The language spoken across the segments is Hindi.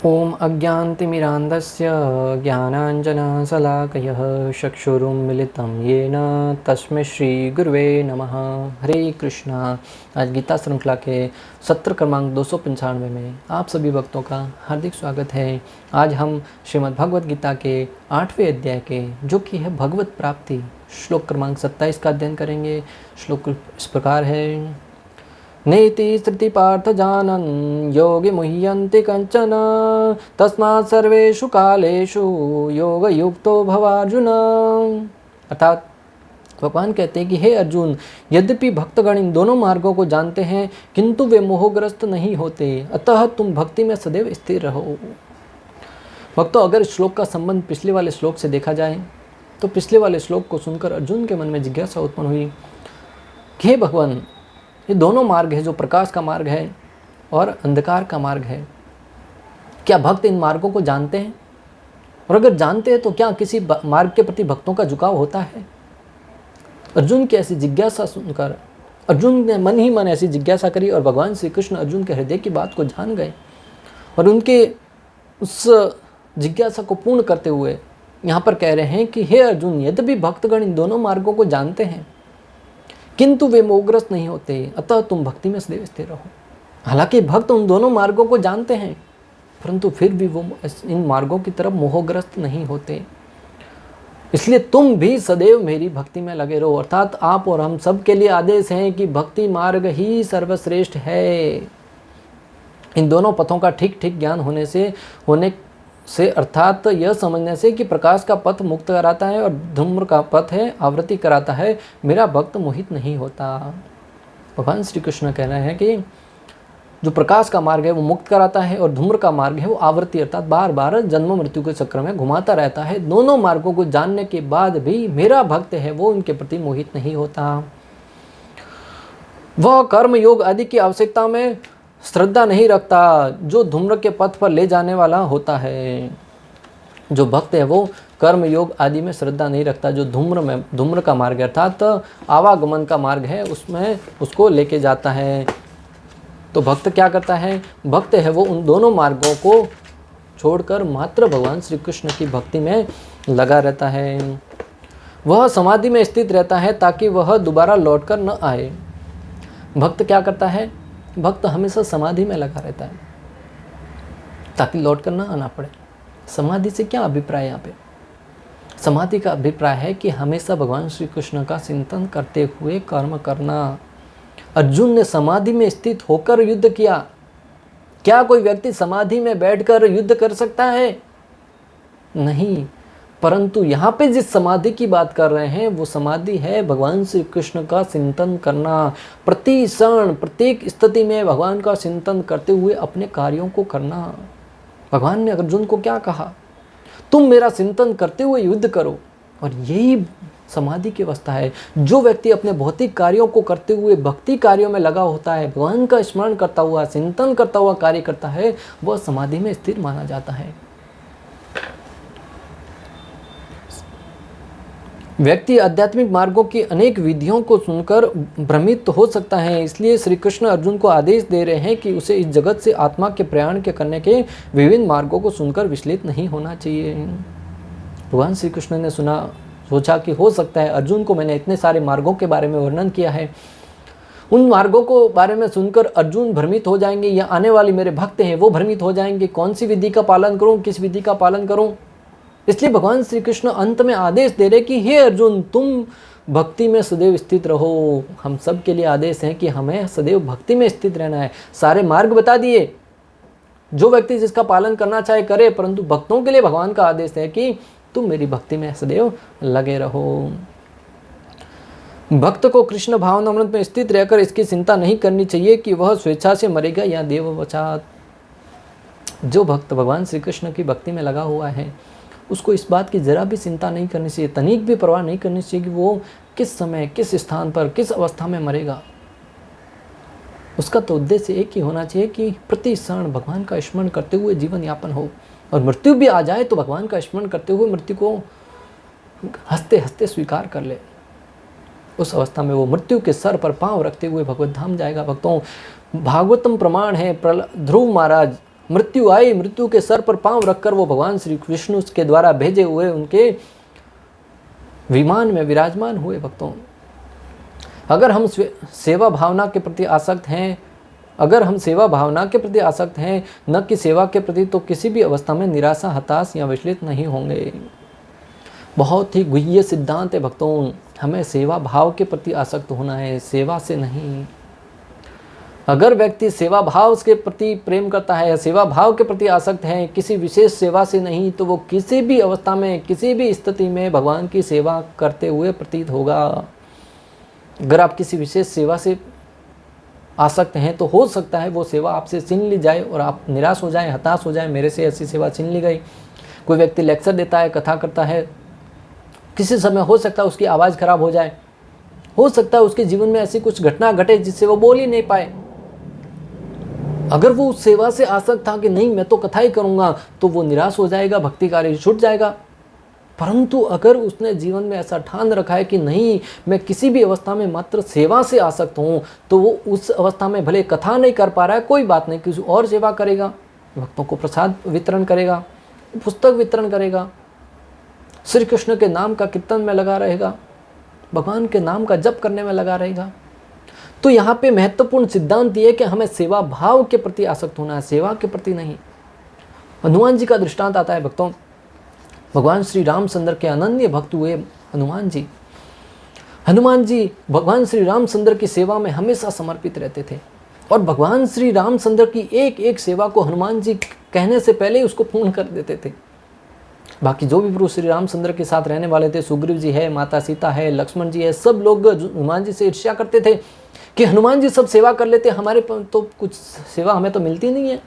ओम अज्ञानतिमिरान्धस्य ज्ञानाञ्जनशलाकयः चक्षुरुन्मिलितं येन तस्मै श्रीगुरुवे नमः। हरे कृष्णा। आज गीता श्रृंखला के सत्र क्रमांक 295 में आप सभी भक्तों का हार्दिक स्वागत है। आज हम श्रीमद् भगवद गीता के 8वें अध्याय के जो कि है भगवत प्राप्ति श्लोक क्रमांक 27 का अध्ययन करेंगे। श्लोक इस प्रकार है। नेति स्थिति पार्थ जानन् योगी मुह्यन्ति कंचन तस्मात् सर्वेषु कालेषु योग युक्तो भवार्जुन। अर्थात भगवान कहते हैं कि हे अर्जुन, यद्यपि भक्तगण इन दोनों मार्गों को जानते हैं किंतु वे मोहग्रस्त नहीं होते, अतः तुम भक्ति में सदैव स्थिर रहो। भक्तों, अगर इस श्लोक का संबंध पिछले वाले श्लोक से देखा जाए तो पिछले वाले श्लोक को सुनकर अर्जुन के मन में जिज्ञासा उत्पन्न हुई कि हे भगवान, ये दोनों मार्ग है, जो प्रकाश का मार्ग है और अंधकार का मार्ग है, क्या भक्त इन मार्गों को जानते हैं? और अगर जानते हैं तो क्या किसी मार्ग के प्रति भक्तों का झुकाव होता है? अर्जुन की ऐसी जिज्ञासा सुनकर अर्जुन ने मन ही मन ऐसी जिज्ञासा करी और भगवान श्री कृष्ण अर्जुन के हृदय की बात को जान गए और उनके उस जिज्ञासा को पूर्ण करते हुए यहाँ पर कह रहे हैं कि हे अर्जुन, यद्यपि भक्तगण इन दोनों मार्गों को जानते हैं किंतु वे मोहग्रस्त नहीं होते, अतः तुम भक्ति में सदैव स्थिर रहो। हालांकि भक्त उन दोनों मार्गों को जानते हैं परंतु फिर भी वो इन मार्गों की तरफ मोहग्रस्त नहीं होते, इसलिए तुम भी सदैव मेरी भक्ति में लगे रहो। अर्थात आप और हम सब के लिए आदेश है कि भक्ति मार्ग ही सर्वश्रेष्ठ है। इन दोनों पथों का ठीक ठीक ज्ञान होने से अर्थात यह समझने से कि प्रकाश का पथ मुक्त कराता है और धूम्र का पथ है आवृत्ति कराता है, मेरा भक्त मोहित नहीं होता। भगवान श्री कृष्ण कह रहे हैं कि जो प्रकाश का मार्ग है वो मुक्त कराता है और धूम्र का मार्ग है वो आवृत्ति अर्थात बार बार जन्म मृत्यु के चक्र में घुमाता रहता है। दोनों मार्गों को जानने के बाद भी मेरा भक्त है वो उनके प्रति मोहित नहीं होता। वह कर्म योग आदि की आवश्यकता में श्रद्धा नहीं रखता जो धूम्र के पथ पर ले जाने वाला होता है। जो भक्त है वो कर्म योग आदि में श्रद्धा नहीं रखता, जो धूम्र का मार्ग अर्थात आवागमन का मार्ग है उसमें उसको लेके जाता है। तो भक्त क्या करता है? भक्त है वो उन दोनों मार्गों को छोड़कर मात्र भगवान श्री कृष्ण की भक्ति में लगा रहता है। वह समाधि में स्थित रहता है ताकि वह दोबारा लौटकर न आए। भक्त क्या करता है? भक्त हमेशा समाधि में लगा रहता है ताकि लौट कर ना आना पड़े। समाधि से क्या अभिप्राय? यहाँ पे समाधि का अभिप्राय है कि हमेशा भगवान श्री कृष्ण का चिंतन करते हुए कर्म करना। अर्जुन ने समाधि में स्थित होकर युद्ध किया। क्या कोई व्यक्ति समाधि में बैठकर युद्ध कर सकता है? नहीं। परंतु यहाँ पे जिस समाधि की बात कर रहे हैं वो समाधि है भगवान श्री कृष्ण का चिंतन करना। प्रति क्षण प्रत्येक स्थिति में भगवान का चिंतन करते हुए अपने कार्यों को करना। भगवान ने अर्जुन को क्या कहा? तुम मेरा चिंतन करते हुए युद्ध करो। और यही समाधि की अवस्था है। जो व्यक्ति अपने भौतिक कार्यों को करते हुए भक्ति कार्यों में लगा होता है, भगवान का स्मरण करता हुआ चिंतन करता हुआ कार्य करता है, वह समाधि में स्थिर माना जाता है। व्यक्ति आध्यात्मिक मार्गों की अनेक विधियों को सुनकर भ्रमित हो सकता है, इसलिए श्री कृष्ण अर्जुन को आदेश दे रहे हैं कि उसे इस जगत से आत्मा के प्रयाण के करने के विभिन्न मार्गों को सुनकर विचलित नहीं होना चाहिए। भगवान श्री कृष्ण ने सोचा कि हो सकता है अर्जुन को मैंने इतने सारे मार्गों के बारे में वर्णन किया है, उन मार्गों को बारे में सुनकर अर्जुन भ्रमित हो जाएंगे या आने वाले मेरे भक्त हैं वो भ्रमित हो जाएंगे, कौन सी विधि का पालन करूं, किस विधि का पालन करूं। इसलिए भगवान श्री कृष्ण अंत में आदेश दे रहे कि हे अर्जुन, तुम भक्ति में सदैव स्थित रहो। हम सब के लिए आदेश है कि हमें सदैव भक्ति में स्थित रहना है। सारे मार्ग बता दिए, जो व्यक्ति जिसका पालन करना चाहे करे, परंतु भक्तों के लिए भगवान का आदेश है कि तुम मेरी भक्ति में सदैव लगे रहो। भक्त को कृष्ण भावनामृत में स्थित रहकर इसकी चिंता नहीं करनी चाहिए कि वह स्वेच्छा से मरेगा या देववचात। जो भक्त भगवान श्री कृष्ण की भक्ति में लगा हुआ है उसको इस बात की जरा भी चिंता नहीं करनी चाहिए, तनिक भी परवाह नहीं करनी चाहिए कि वो किस समय किस स्थान पर किस अवस्था में मरेगा। उसका तो उद्देश्य एक ही होना चाहिए कि प्रति क्षण भगवान का स्मरण करते हुए जीवन यापन हो, और मृत्यु भी आ जाए तो भगवान का स्मरण करते हुए मृत्यु को हंसते हंसते स्वीकार कर ले। उस अवस्था में वो मृत्यु के सर पर पांव रखते हुए भगवत धाम जाएगा। भक्तों, भागवतम प्रमाण है, ध्रुव महाराज मृत्यु आई, मृत्यु के सर पर पांव रखकर वो भगवान श्री विष्णु के द्वारा भेजे हुए उनके विमान में विराजमान हुए। भक्तों, अगर हम सेवा भावना के प्रति आसक्त हैं, अगर हम सेवा भावना के प्रति आसक्त हैं, न कि सेवा के प्रति, तो किसी भी अवस्था में निराशा, हताश या विचलित नहीं होंगे। बहुत ही गुह्य सिद्धांत है भक्तों, हमें सेवा भाव के प्रति आसक्त होना है, सेवा से नहीं। अगर व्यक्ति सेवा भाव के प्रति प्रेम करता है या सेवा भाव के प्रति आसक्त है, किसी विशेष सेवा से नहीं, तो वो किसी भी अवस्था में, किसी भी स्थिति में भगवान की सेवा करते हुए प्रतीत होगा। अगर आप किसी विशेष सेवा से आसक्त हैं तो हो सकता है वो सेवा आपसे छीन ली जाए और आप निराश हो जाएं, हताश हो जाएं, मेरे से ऐसी सेवा छीन ली गई। कोई व्यक्ति लेक्चर देता है, कथा करता है, किसी समय हो सकता है उसकी आवाज़ खराब हो जाए, हो सकता है उसके जीवन में ऐसी कुछ घटना घटे जिससे वो बोल ही नहीं पाए। अगर वो उस सेवा से आसक्त था कि नहीं मैं तो कथा ही करूँगा, तो वो निराश हो जाएगा, भक्ति कार्य छूट जाएगा। परंतु अगर उसने जीवन में ऐसा ठान रखा है कि नहीं, मैं किसी भी अवस्था में मात्र सेवा से आसक्त हूँ, तो वो उस अवस्था में भले कथा नहीं कर पा रहा है, कोई बात नहीं, किसी और सेवा करेगा, भक्तों को प्रसाद वितरण करेगा, पुस्तक वितरण करेगा, श्री कृष्ण के नाम का कीर्तन में लगा रहेगा, भगवान के नाम का जप करने में लगा रहेगा। तो यहाँ पे महत्वपूर्ण सिद्धांत ये है कि हमें सेवा भाव के प्रति आसक्त होना है, सेवा के प्रति नहीं। हनुमान जी का दृष्टांत आता है भक्तों। भगवान श्री रामचंद्र के अनन्य भक्त हुए हनुमान जी। हनुमान जी भगवान श्री रामचंद्र की सेवा में हमेशा समर्पित रहते थे और भगवान श्री रामचंद्र की एक एक सेवा को हनुमान जी कहने से पहले ही उसको पूर्ण कर देते थे। बाकी जो भी प्रभु श्री रामचंद्र के साथ रहने वाले थे, सुग्रीव जी है, माता सीता है, लक्ष्मण जी है, सब लोग हनुमान जी से ईर्ष्या करते थे कि हनुमान जी सब सेवा कर लेते, हमारे तो कुछ सेवा हमें तो मिलती नहीं है।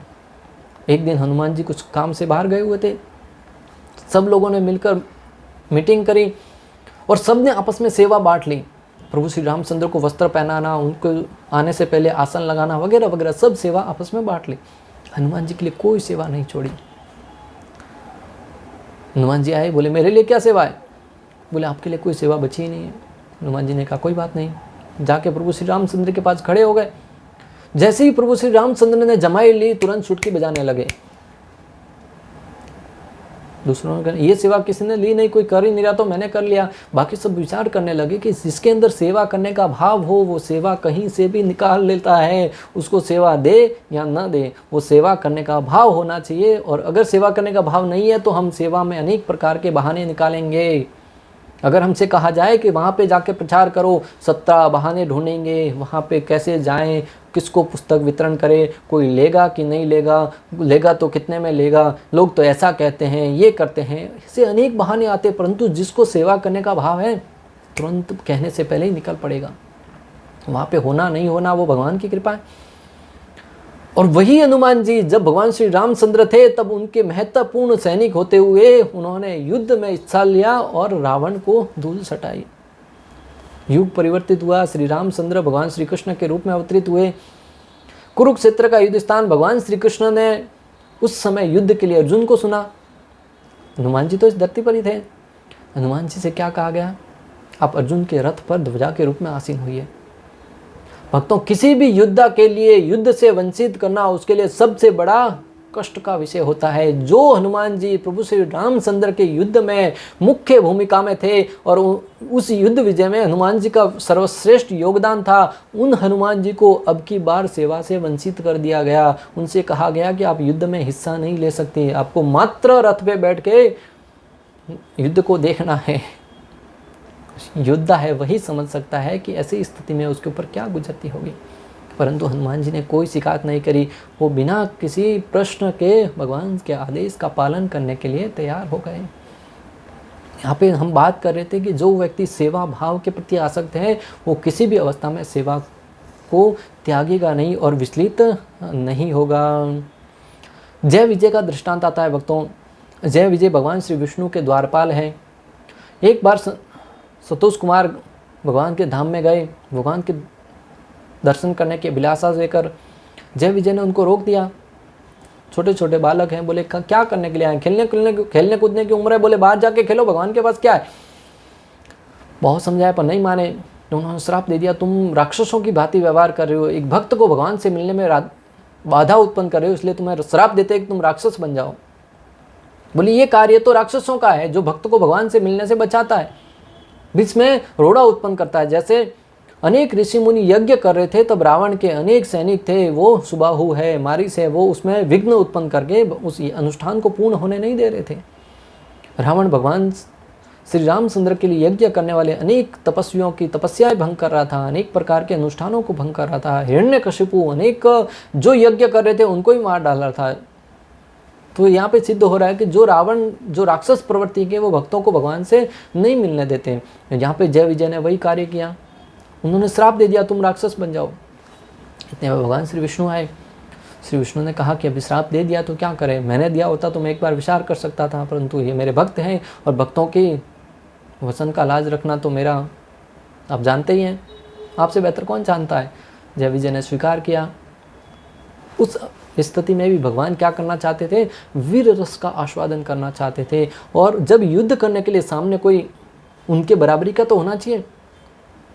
एक दिन हनुमान जी कुछ काम से बाहर गए हुए थे, सब लोगों ने मिलकर मीटिंग करी और सब ने आपस में सेवा बांट ली। प्रभु श्री रामचंद्र को वस्त्र पहनाना, उनको आने से पहले आसन लगाना वगैरह वगैरह, सब सेवा आपस में बांट ली। हनुमान जी के लिए कोई सेवा नहीं छोड़ी। हनुमान जी आए, बोले मेरे लिए क्या सेवा है? बोले आपके लिए कोई सेवा बची ही नहीं है। हनुमान जी ने कहा कोई बात नहीं, जाके प्रभु श्री रामचंद्र के पास खड़े हो गए। जैसे ही प्रभु श्री रामचंद्र ने जमाई ली, तुरंत चुटकी बजाने लगे। दूसरों ने कहा ये सेवा किसी ने ली नहीं, कोई कर ही नहीं रहा तो मैंने कर लिया। बाकी सब विचार करने लगे कि जिसके अंदर सेवा करने का भाव हो, वो सेवा कहीं से भी निकाल लेता है। उसको सेवा दे या ना दे, वो सेवा करने का भाव होना चाहिए। और अगर सेवा करने का भाव नहीं है तो हम सेवा में अनेक प्रकार के बहाने निकालेंगे। अगर हमसे कहा जाए कि वहाँ पे जाके प्रचार करो, 17 बहाने ढूंढेंगे, वहाँ पे कैसे जाएं, किसको पुस्तक वितरण करें, कोई लेगा कि नहीं लेगा, लेगा तो कितने में लेगा, लोग तो ऐसा कहते हैं, ये करते हैं, ऐसे अनेक बहाने आते। परंतु जिसको सेवा करने का भाव है, तुरंत कहने से पहले ही निकल पड़ेगा। वहाँ पे होना नहीं होना वो भगवान की कृपा है। और वही हनुमान जी जब भगवान श्री रामचंद्र थे, तब उनके महत्वपूर्ण सैनिक होते हुए उन्होंने युद्ध में हिस्सा लिया और रावण को धूल सटाई। युग परिवर्तित हुआ, श्री रामचंद्र भगवान श्री कृष्ण के रूप में अवतरित हुए। कुरुक्षेत्र का युद्ध स्थान भगवान श्री कृष्ण ने उस समय युद्ध के लिए अर्जुन को सुना। हनुमान जी तो इस धरती पर ही थे। हनुमान जी से क्या कहा गया? आप अर्जुन के रथ पर ध्वजा के रूप में आसीन हुई। भक्तों, किसी भी युद्ध के लिए युद्ध से वंचित करना उसके लिए सबसे बड़ा कष्ट का विषय होता है। जो हनुमान जी प्रभु श्री रामचंद्र के युद्ध में मुख्य भूमिका में थे और उस युद्ध विजय में हनुमान जी का सर्वश्रेष्ठ योगदान था, उन हनुमान जी को अब की बार सेवा से वंचित कर दिया गया। उनसे कहा गया कि आप युद्ध में हिस्सा नहीं ले सकते, आपको मात्र रथ पे बैठ के युद्ध को देखना है। योद्धा है वही समझ सकता है कि ऐसी स्थिति में उसके ऊपर क्या गुजरती होगी। परंतु हनुमान जी ने कोई शिकायत नहीं करी, वो बिना किसी प्रश्न के भगवान के आदेश का पालन करने के लिए तैयार हो गए। यहाँ पे हम बात कर रहे थे कि जो व्यक्ति सेवा भाव के प्रति आसक्त है, वो किसी भी अवस्था में सेवा को त्यागेगा नहीं और विचलित नहीं होगा। जय विजय का दृष्टांत आता है भक्तों। जय विजय भगवान श्री विष्णु के द्वारपाल हैं। एक बार संतोष कुमार भगवान के धाम में गए, भगवान के दर्शन करने की अभिलाषा लेकर। जय विजय ने उनको रोक दिया। छोटे छोटे बालक हैं, बोले क्या करने के लिए आए? खेलने कूदने की उम्र है, बोले बाहर जाके खेलो, भगवान के पास क्या है। बहुत समझाया पर नहीं माने, तो उन्होंने श्राप दे दिया, तुम राक्षसों की भांति व्यवहार कर रहे हो। एक भक्त को भगवान से मिलने में बाधा उत्पन्न कर रहे हो, इसलिए तुम्हें श्राप देते हैं कि तुम राक्षस बन जाओ। बोले ये कार्य तो राक्षसों का है जो भक्त को भगवान से मिलने से बचाता है, बीच में रोड़ा उत्पन्न करता है। जैसे अनेक ऋषि मुनि यज्ञ कर रहे थे, तब रावण के अनेक सैनिक थे, वो सुबाहु है, मारिस है, वो उसमें विघ्न उत्पन्न करके उस अनुष्ठान को पूर्ण होने नहीं दे रहे थे। रावण भगवान श्री रामचंद्र के लिए यज्ञ करने वाले अनेक तपस्वियों की तपस्याएं भंग कर रहा था, अनेक प्रकार के अनुष्ठानों को भंग कर रहा था। हिरण्यकशिपु अनेक जो यज्ञ कर रहे थे उनको ही मार डाल रहा था। तो यहाँ पे सिद्ध हो रहा है कि जो रावण, जो राक्षस प्रवृत्ति के, वो भक्तों को भगवान से नहीं मिलने देते। यहाँ पे जय विजय ने वही कार्य किया, उन्होंने श्राप दे दिया तुम राक्षस बन जाओ। इतने में भगवान श्री विष्णु आए। श्री विष्णु ने कहा कि अभी श्राप दे दिया तो क्या करें, मैंने दिया होता तो मैं एक बार विचार कर सकता था, परंतु ये मेरे भक्त हैं और भक्तों की वचन का लाज रखना तो मेरा, आप जानते ही हैं, आपसे बेहतर कौन जानता है। जय विजय ने स्वीकार किया। उस स्थिति में भी भगवान क्या करना चाहते थे, वीर रस का आस्वादन करना चाहते थे। और जब युद्ध करने के लिए सामने कोई उनके बराबरी का तो होना चाहिए,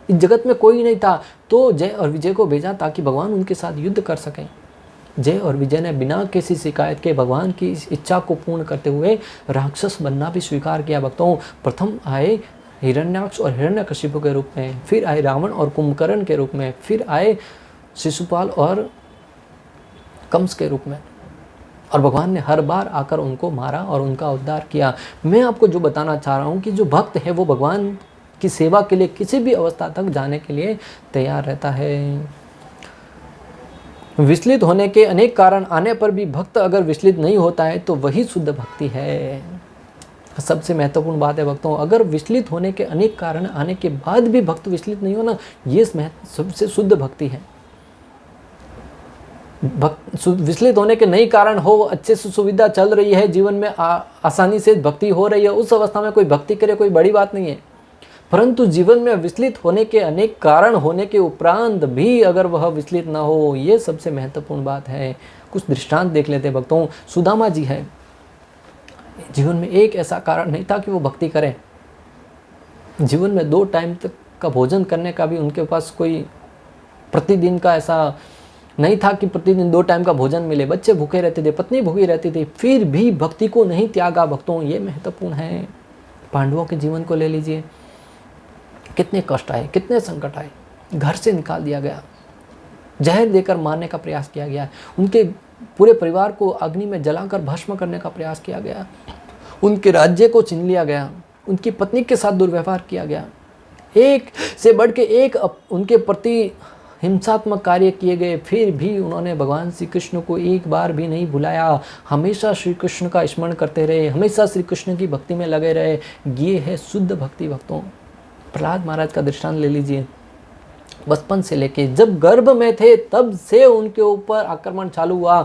इस जगत में कोई नहीं था, तो जय और विजय को भेजा ताकि भगवान उनके साथ युद्ध कर सकें। जय और विजय ने बिना किसी शिकायत के भगवान की इस इच्छा को पूर्ण करते हुए राक्षस बनना भी स्वीकार किया। भक्तों, प्रथम आए हिरण्याक्ष और हिरण्यकशिपु के रूप में, फिर आए रावण और कुंभकर्ण के रूप में, फिर आए शिशुपाल और कंस के रूप में, और भगवान ने हर बार आकर उनको मारा और उनका उद्धार किया। मैं आपको जो बताना चाह रहा हूँ कि जो भक्त है वो भगवान की सेवा के लिए किसी भी अवस्था तक जाने के लिए तैयार रहता है। विचलित होने के अनेक कारण आने पर भी भक्त अगर विचलित नहीं होता है तो वही शुद्ध भक्ति है। सबसे महत्वपूर्ण बात है भक्तों, अगर विचलित होने के अनेक कारण आने के बाद भी भक्त विचलित नहीं होना, ये सबसे शुद्ध भक्ति है। विचलित होने के नई कारण हो, अच्छे से सुविधा चल रही है, जीवन में आसानी से भक्ति हो रही है, उस अवस्था में कोई भक्ति करे कोई बड़ी बात नहीं है। परंतु जीवन में विचलित होने के अनेक कारण होने के उपरांत भी अगर वह विचलित ना हो, ये सबसे महत्वपूर्ण बात है। कुछ दृष्टांत देख लेते भक्तों। सुदामा जी है, जीवन में एक ऐसा कारण नहीं था कि वो भक्ति करें। जीवन में 2 टाइम तक का भोजन करने का भी उनके पास कोई प्रतिदिन का ऐसा नहीं था कि प्रतिदिन 2 टाइम का भोजन मिले। बच्चे भूखे रहते थे, पत्नी भूखी रहती थी, फिर भी भक्ति को नहीं त्यागा। भक्तों, ये महत्वपूर्ण है। पांडवों के जीवन को ले लीजिए, कितने कष्ट आए, कितने संकट आए, घर से निकाल दिया गया, जहर देकर मारने का प्रयास किया गया, उनके पूरे परिवार को अग्नि में जलाकर भस्म करने का प्रयास किया गया, उनके राज्य को छीन लिया गया, उनकी पत्नी के साथ दुर्व्यवहार किया गया, एक से बढ़ के एक उनके प्रति हिंसात्मक कार्य किए गए, फिर भी उन्होंने भगवान श्री कृष्ण को एक बार भी नहीं भुलाया। हमेशा श्री कृष्ण का स्मरण करते रहे, हमेशा श्री कृष्ण की भक्ति में लगे रहे। ये है शुद्ध भक्ति। भक्तों, प्रहलाद महाराज का दृष्टांत ले लीजिए। बचपन से लेके जब गर्भ में थे तब से उनके ऊपर आक्रमण चालू हुआ।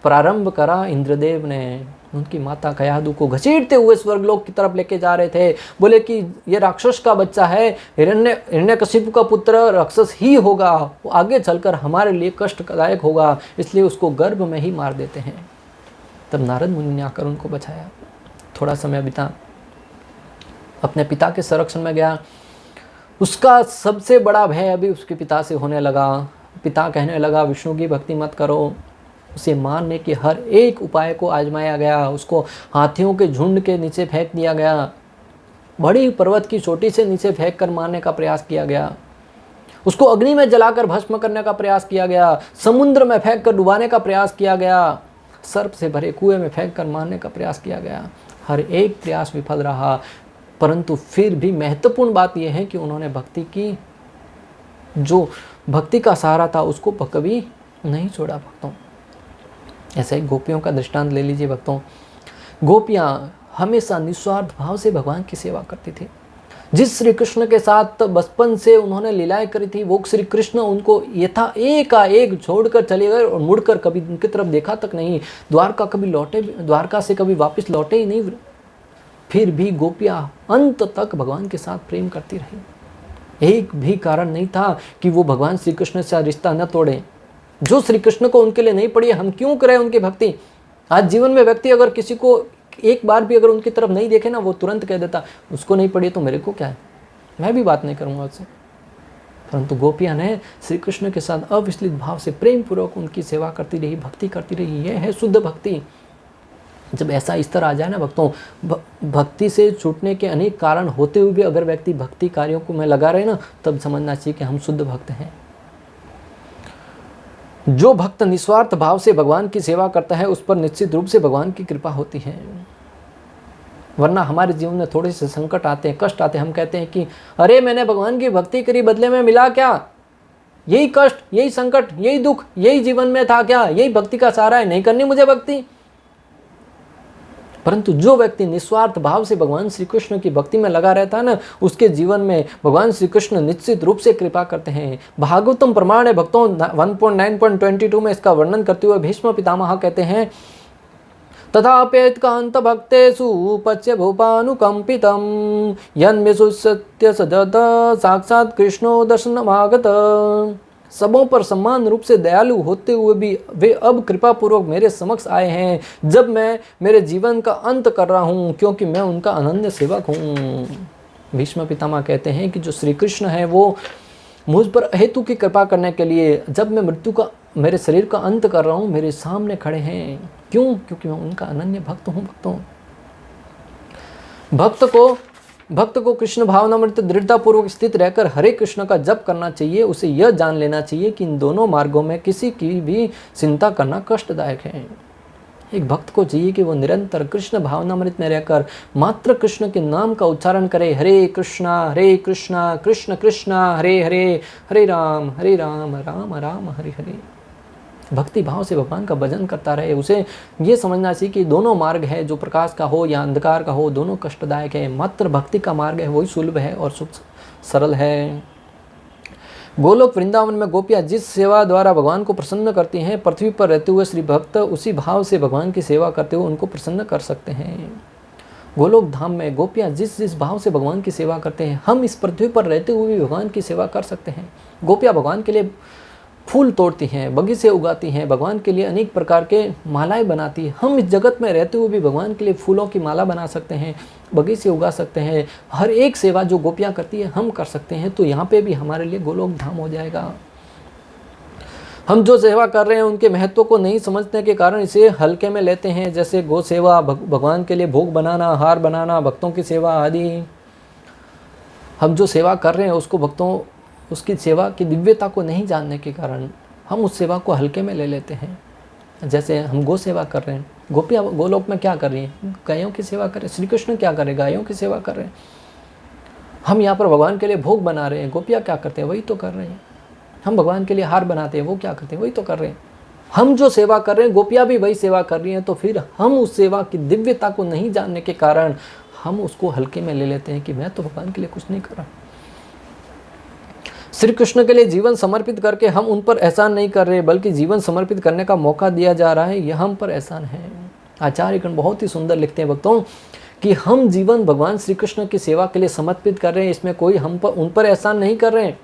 प्रारंभ करा इंद्रदेव ने, उनकी माता कयाधु को घसीटते हुए स्वर्गलोक की तरफ लेके जा रहे थे। बोले कि ये राक्षस का बच्चा है, हिरण्यकशिपु का पुत्र राक्षस ही होगा, वो आगे चलकर हमारे लिए कष्टदायक होगा, इसलिए उसको गर्भ में ही मार देते हैं। तब नारद मुनि ने आकर उनको बचाया। थोड़ा समय बिता, अपने पिता के संरक्षण में गया। उसका सबसे बड़ा भय अभी उसके पिता से होने लगा। पिता कहने लगा विष्णु की भक्ति मत करो। उसे मारने के हर एक उपाय को आजमाया गया। उसको हाथियों के झुंड के नीचे फेंक दिया गया, बड़ी पर्वत की चोटी से नीचे फेंक कर मारने का प्रयास किया गया, उसको अग्नि में जलाकर भस्म करने का प्रयास किया गया, समुद्र में फेंक कर डुबाने का प्रयास किया गया, सर्प से भरे कुएं में फेंक कर मारने का प्रयास किया गया। हर एक प्रयास विफल रहा, परंतु फिर भी महत्वपूर्ण बात यह है कि उन्होंने भक्ति की, जो भक्ति का सहारा था उसको कभी नहीं छोड़ा। भक्तों, ऐसे ही गोपियों का दृष्टांत ले लीजिए। भक्तों, गोपियां हमेशा निस्वार्थ भाव से भगवान की सेवा करती थी। जिस श्री कृष्ण के साथ बचपन से उन्होंने लीलाएं करी थी, वो श्री कृष्ण उनको यथा एकाएक छोड़कर चले गए और मुड़कर कभी उनकी तरफ देखा तक नहीं। द्वारका से कभी वापस लौटे ही नहीं। फिर भी गोपियां अंत तक भगवान के साथ प्रेम करती रही। एक भी कारण नहीं था कि वो भगवान श्री कृष्ण से रिश्ता न तोड़े। जो श्री कृष्ण को उनके लिए नहीं पड़ी, हम क्यों करें उनकी भक्ति। आज जीवन में व्यक्ति अगर किसी को एक बार भी अगर उनकी तरफ नहीं देखे ना, वो तुरंत कह देता उसको नहीं पड़ी तो मेरे को क्या है, मैं भी बात नहीं करूंगा उससे। परंतु गोपियां ने श्री कृष्ण के साथ अविचलित भाव से प्रेम पूर्वक उनकी सेवा करती रही, भक्ति करती रही। यह है शुद्ध भक्ति। जब ऐसा स्तर आ जाए ना भक्तों, भक्ति से छूटने के अनेक कारण होते हुए भी अगर व्यक्ति भक्ति कार्यों को में लगा रहे ना, तब समझना चाहिए कि हम शुद्ध भक्त हैं। जो भक्त निस्वार्थ भाव से भगवान की सेवा करता है उस पर निश्चित रूप से भगवान की कृपा होती है। वरना हमारे जीवन में थोड़े से संकट आते हैं, कष्ट आते हैं, हम कहते हैं कि अरे मैंने भगवान की भक्ति करी, बदले में मिला क्या? यही कष्ट, यही संकट, यही दुख, यही जीवन में था क्या? यही भक्ति का सहारा है, नहीं करनी मुझे भक्ति। परंतु जो व्यक्ति निस्वार्थ भाव से भगवान श्री कृष्ण की भक्ति में लगा रहता है ना, उसके जीवन में भगवान श्री कृष्ण निश्चित रूप से कृपा करते हैं। भागवतम प्रमाण है भक्तों 1.9.22 में इसका वर्णन करते हुए भीष्म पितामह कहते हैं, तथापेत कांत भक्तेषु पच्य भूपानुकंपितम यन्मेषु सत्य सदत साक्षात कृष्णो दर्शनमागत। सबों पर समान रूप से दयालु होते हुए भी वे अब कृपा पूर्वक मेरे समक्ष आए हैं जब मैं मेरे जीवन का अंत कर रहा हूँ, क्योंकि मैं उनका अनन्य सेवक हूँ। भीष्म पितामह कहते हैं कि जो श्री कृष्ण है वो मुझ पर अहेतु की कृपा करने के लिए जब मैं मेरे शरीर का अंत कर रहा हूँ, मेरे सामने खड़े हैं। क्यों? क्योंकि मैं उनका अनन्य भक्त हूँ। भक्त को कृष्ण भावनामृत दृढ़ता पूर्वक स्थित रहकर हरे कृष्ण का जप करना चाहिए। उसे यह जान लेना चाहिए कि इन दोनों मार्गों में किसी की भी चिंता करना कष्टदायक है। एक भक्त को चाहिए कि वो निरंतर कृष्ण भावनामृत में रहकर मात्र कृष्ण के नाम का उच्चारण करे, हरे कृष्णा कृष्ण कृष्णा हरे हरे, हरे राम राम राम हरे हरे। भक्ति भाव से भगवान का भजन करता रहे। उसे ये समझना चाहिए कि दोनों मार्ग है, जो प्रकाश का हो या अंधकार का हो, दोनों कष्टदायक है। मात्र भक्ति का मार्ग है वही सुलभ है और सरल है। गोलोक वृंदावन में गोपियाँ जिस सेवा द्वारा भगवान को प्रसन्न करती हैं, पृथ्वी पर रहते हुए श्री भक्त उसी भाव से भगवान की सेवा करते हुए उनको प्रसन्न कर सकते हैं। गोलोक धाम में गोपियाँ जिस भाव से भगवान की सेवा करते हैं, हम इस पृथ्वी पर रहते हुए भी भगवान की सेवा कर सकते हैं। गोपियाँ भगवान के लिए फूल तोड़ती हैं, बगीचे उगाती हैं, भगवान के लिए अनेक प्रकार के मालाएं बनाती हैं। हम इस जगत में रहते हुए भी भगवान के लिए फूलों की माला बना सकते हैं, बगीचे उगा सकते हैं। हर एक सेवा जो गोपियाँ करती है हम कर सकते हैं। तो यहाँ पे भी हमारे लिए गोलोक धाम हो जाएगा। हम जो सेवा कर रहे हैं उनके महत्व को नहीं समझने के कारण इसे हल्के में लेते हैं, जैसे गौ सेवा, भगवान के लिए भोग बनाना, हार बनाना, भक्तों की सेवा आदि। हम जो सेवा कर रहे हैं उसकी सेवा की दिव्यता को नहीं जानने के कारण हम उस सेवा को हल्के में ले लेते हैं। जैसे हम गौ सेवा कर रहे हैं, गोपियाँ गोलोक में क्या कर रही हैं? गायों की सेवा कर रहे हैं। श्री कृष्ण क्या कर रहे हैं? गायों की सेवा कर रहे हैं। हम यहाँ पर भगवान के लिए भोग बना रहे हैं, गोपियाँ क्या करते हैं? वही तो कर रहे हैं। हम भगवान के लिए हार बनाते हैं, वो क्या करते हैं? वही तो कर रहे हैं। हम जो सेवा कर रहे हैं गोपियाँ भी वही सेवा कर रही हैं। तो फिर हम उस सेवा की दिव्यता को नहीं जानने के कारण हम उसको हल्के में ले लेते हैं कि मैं तो भगवान के लिए कुछ नहीं कर रहा। श्री कृष्ण के लिए जीवन समर्पित करके हम उन पर एहसान नहीं कर रहे, बल्कि जीवन समर्पित करने का मौका दिया जा रहा है, यह हम पर एहसान है। आचार्यगण बहुत ही सुंदर लिखते हैं भक्तों कि हम जीवन भगवान श्री कृष्ण की सेवा के लिए समर्पित कर रहे हैं। इसमें कोई उन पर एहसान नहीं कर रहे हैं,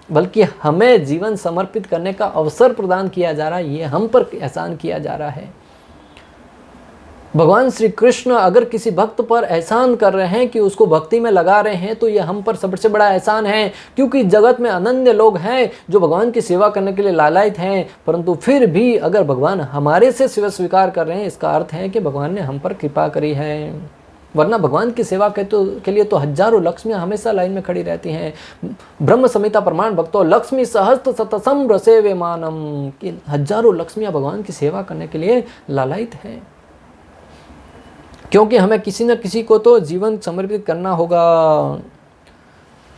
बल्कि हमें जीवन समर्पित करने का अवसर प्रदान किया जा रहा है, ये हम पर एहसान किया जा रहा है। भगवान श्री कृष्ण अगर किसी भक्त पर एहसान कर रहे हैं कि उसको भक्ति में लगा रहे हैं, तो यह हम पर सबसे बड़ा एहसान है। क्योंकि जगत में अनन्य लोग हैं जो भगवान की सेवा करने के लिए लालायित हैं, परंतु फिर भी अगर भगवान हमारे से सेवा स्वीकार कर रहे हैं, इसका अर्थ है कि भगवान ने हम पर कृपा करी है। वरना भगवान की सेवा के लिए तो हजारों लक्ष्मियां हमेशा लाइन में खड़ी रहती हैं। ब्रह्म संहिता प्रमाण भक्तों, लक्ष्मी सहस्त्र शतसम रसेवे मानम, कि हजारों लक्ष्मियां भगवान की सेवा करने के लिए लालायित हैं। क्योंकि हमें किसी न किसी को तो जीवन समर्पित करना होगा।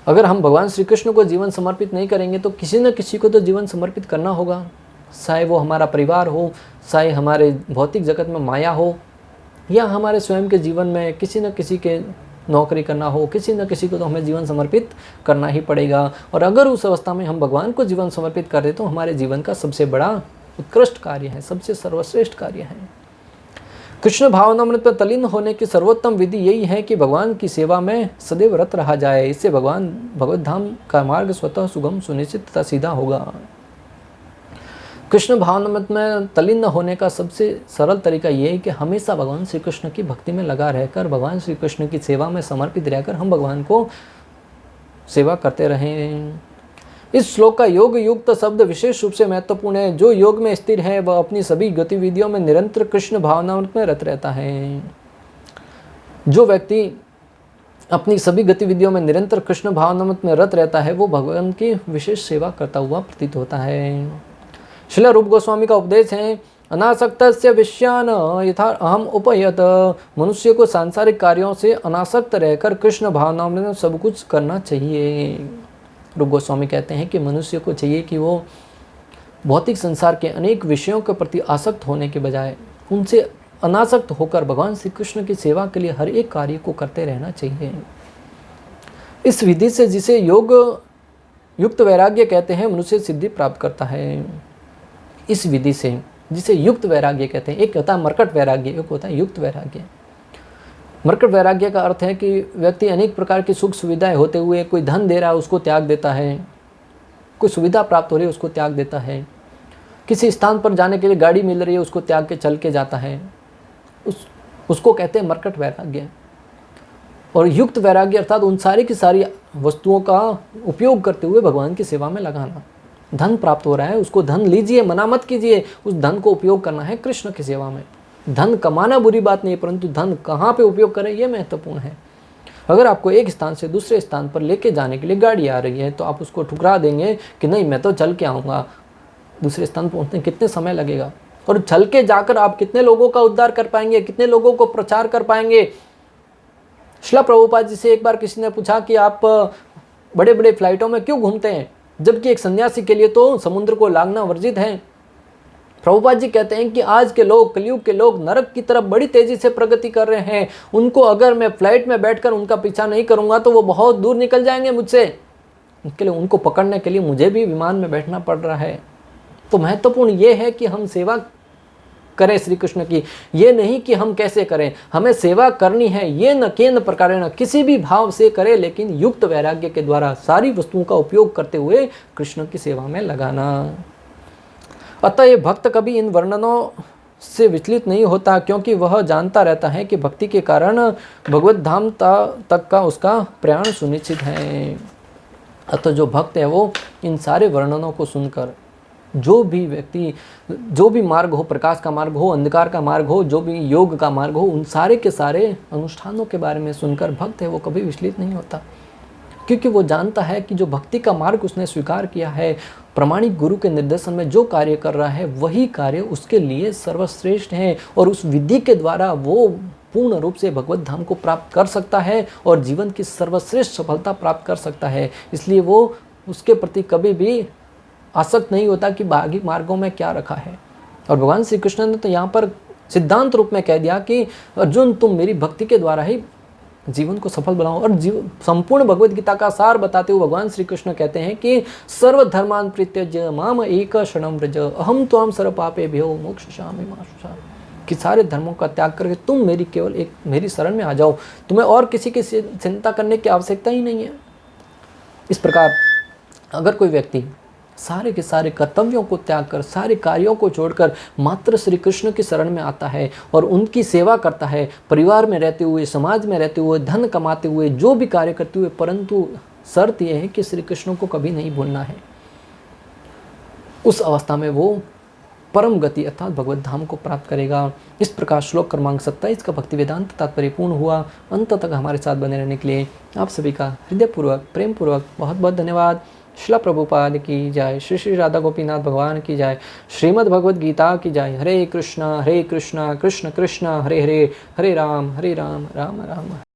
अगर हम भगवान श्री कृष्ण को जीवन समर्पित नहीं करेंगे तो किसी न किसी को तो जीवन समर्पित करना होगा, चाहे वो हमारा परिवार हो, चाहे हमारे भौतिक जगत में माया हो, या हमारे स्वयं के जीवन में किसी न किसी के नौकरी करना हो, किसी न किसी को तो हमें जीवन समर्पित करना ही पड़ेगा। और अगर उस अवस्था में हम भगवान को जीवन समर्पित कर दे तो हमारे जीवन का सबसे बड़ा उत्कृष्ट कार्य है, सबसे सर्वश्रेष्ठ कार्य है। कृष्ण भावनामृत पर तल्लीन होने की सर्वोत्तम विधि यही है कि भगवान की सेवा में सदैव रत रहा जाए। इससे भगवत धाम का मार्ग स्वतः सुगम, सुनिश्चित तथा सीधा होगा। कृष्ण भावनामृत में तल्लीन होने का सबसे सरल तरीका यह है कि हमेशा भगवान श्री कृष्ण की भक्ति में लगा रहकर, भगवान श्री कृष्ण की सेवा में समर्पित रहकर हम भगवान को सेवा करते रहें। इस श्लोक का योग युक्त शब्द विशेष रूप से महत्वपूर्ण है। जो योग में स्थिर है वह अपनी सभी गतिविधियों में निरंतर कृष्ण भावनामृत में रत रहता है। जो व्यक्ति अपनी सभी गतिविधियों में निरंतर कृष्ण भावनामृत में रत रहता है वो भगवान की विशेष सेवा करता हुआ प्रतीत होता है। श्रील रूप गोस्वामी का उपदेश है, अनासक्तस्य विषयान यथा अहम उपयत। मनुष्य को सांसारिक कार्यों से अनासक्त रहकर कृष्ण भावनामृत में सब कुछ करना चाहिए। रूप गोस्वामी कहते हैं कि मनुष्य को चाहिए कि वो भौतिक संसार के अनेक विषयों के प्रति आसक्त होने के बजाय उनसे अनासक्त होकर भगवान श्री कृष्ण की सेवा के लिए हर एक कार्य को करते रहना चाहिए। इस विधि से जिसे योग युक्त वैराग्य कहते हैं मनुष्य सिद्धि प्राप्त करता है। इस विधि से जिसे युक्त वैराग्य कहते हैं, एक होता है मरकट वैराग्य, एक होता है युक्त वैराग्य। मरकट वैराग्य का अर्थ है कि व्यक्ति अनेक प्रकार की सुख सुविधाएं होते हुए कोई धन दे रहा है उसको त्याग देता है, कोई सुविधा प्राप्त हो रही है उसको त्याग देता है, किसी स्थान पर जाने के लिए गाड़ी मिल रही है उसको त्याग के चल के जाता है, उसको कहते हैं मरकट वैराग्य। और युक्त वैराग्य अर्थात उन सारी की सारी वस्तुओं का उपयोग करते हुए भगवान की सेवा में लगाना। धन प्राप्त हो रहा है उसको धन लीजिए, मना मत कीजिए, उस धन को उपयोग करना है कृष्ण की सेवा में। धन कमाना बुरी बात नहीं है, परंतु धन कहाँ पे उपयोग करें ये महत्वपूर्ण है। अगर आपको एक स्थान से दूसरे स्थान पर लेके जाने के लिए गाड़ी आ रही है तो आप उसको ठुकरा देंगे कि नहीं मैं तो चल के आऊँगा। दूसरे स्थान पहुँचने कितने समय लगेगा और चल के जाकर आप कितने लोगों का उद्धार कर पाएंगे, कितने लोगों को प्रचार कर पाएंगे। श्रील प्रभुपाद जी से एक बार किसी ने पूछा कि आप बड़े बड़े फ्लाइटों में क्यों घूमते हैं, जबकि एक सन्यासी के लिए तो समुद्र को लांघना वर्जित है। प्रभुपाद जी कहते हैं कि आज के लोग, कलयुग के लोग नरक की तरफ बड़ी तेजी से प्रगति कर रहे हैं। उनको अगर मैं फ्लाइट में बैठकर उनका पीछा नहीं करूंगा तो वो बहुत दूर निकल जाएंगे मुझसे। इसके लिए उनको पकड़ने के लिए मुझे भी विमान में बैठना पड़ रहा है। तो महत्वपूर्ण ये है कि हम सेवा करें श्री कृष्ण की, ये नहीं कि हम कैसे करें। हमें सेवा करनी है ये न केंद्र प्रकार न किसी भी भाव से करें, लेकिन युक्त वैराग्य के द्वारा सारी वस्तुओं का उपयोग करते हुए कृष्ण की सेवा में लगाना। अतः ये भक्त कभी इन वर्णनों से विचलित नहीं होता, क्योंकि वह जानता रहता है कि भक्ति के कारण भगवत धाम तक का उसका प्रयाण सुनिश्चित है। अतः जो भक्त है वो इन सारे वर्णनों को सुनकर, जो भी व्यक्ति, जो भी मार्ग हो, प्रकाश का मार्ग हो, अंधकार का मार्ग हो, जो भी योग का मार्ग हो, उन सारे के सारे अनुष्ठानों के बारे में सुनकर भक्त है वो कभी विचलित नहीं होता, क्योंकि वो जानता है कि जो भक्ति का मार्ग उसने स्वीकार किया है, प्रामाणिक गुरु के निर्देशन में जो कार्य कर रहा है वही कार्य उसके लिए सर्वश्रेष्ठ है और उस विधि के द्वारा वो पूर्ण रूप से भगवत धाम को प्राप्त कर सकता है और जीवन की सर्वश्रेष्ठ सफलता प्राप्त कर सकता है। इसलिए वो उसके प्रति कभी भी आसक्त नहीं होता कि बागी मार्गों में क्या रखा है। और भगवान श्री कृष्ण ने तो यहाँ पर सिद्धांत रूप में कह दिया कि अर्जुन तुम मेरी भक्ति के द्वारा ही जीवन को सफल बनाओ। और संपूर्ण भगवत गीता का सार बताते हुए भगवान श्री कृष्ण कहते हैं कि सर्वधर्मान परित्यज्य माम एक शरणं व्रज अहम त्वां सर्व पापेभ्यो मोक्षयिष्यामि मा शुचः। कि सारे धर्मों का त्याग करके तुम मेरी केवल एक मेरी शरण में आ जाओ, तुम्हें और किसी की चिंता करने की आवश्यकता ही नहीं है। इस प्रकार अगर कोई व्यक्ति सारे के सारे कर्तव्यों को त्याग कर, सारे कार्यों को छोड़कर मात्र श्री कृष्ण की शरण में आता है और उनकी सेवा करता है, परिवार में रहते हुए, समाज में रहते हुए, धन कमाते हुए, जो भी कार्य करते हुए, परंतु शर्त यह है कि श्री कृष्ण को कभी नहीं भूलना है, उस अवस्था में वो परम गति अर्थात भगवत धाम को प्राप्त करेगा। इस प्रकार श्लोक क्रमांक 27 का भक्ति वेदांत तात्पर्य पूर्ण हुआ। अंत तक हमारे साथ बने रहने के लिए आप सभी का हृदयपूर्वक, प्रेम पूर्वक बहुत बहुत धन्यवाद। श्रील प्रभुपाद की जय, श्री श्री राधा गोपीनाथ भगवान की जय, श्रीमद् भगवद गीता की जय। हरे कृष्णा कृष्ण कृष्ण हरे हरे, हरे राम राम राम।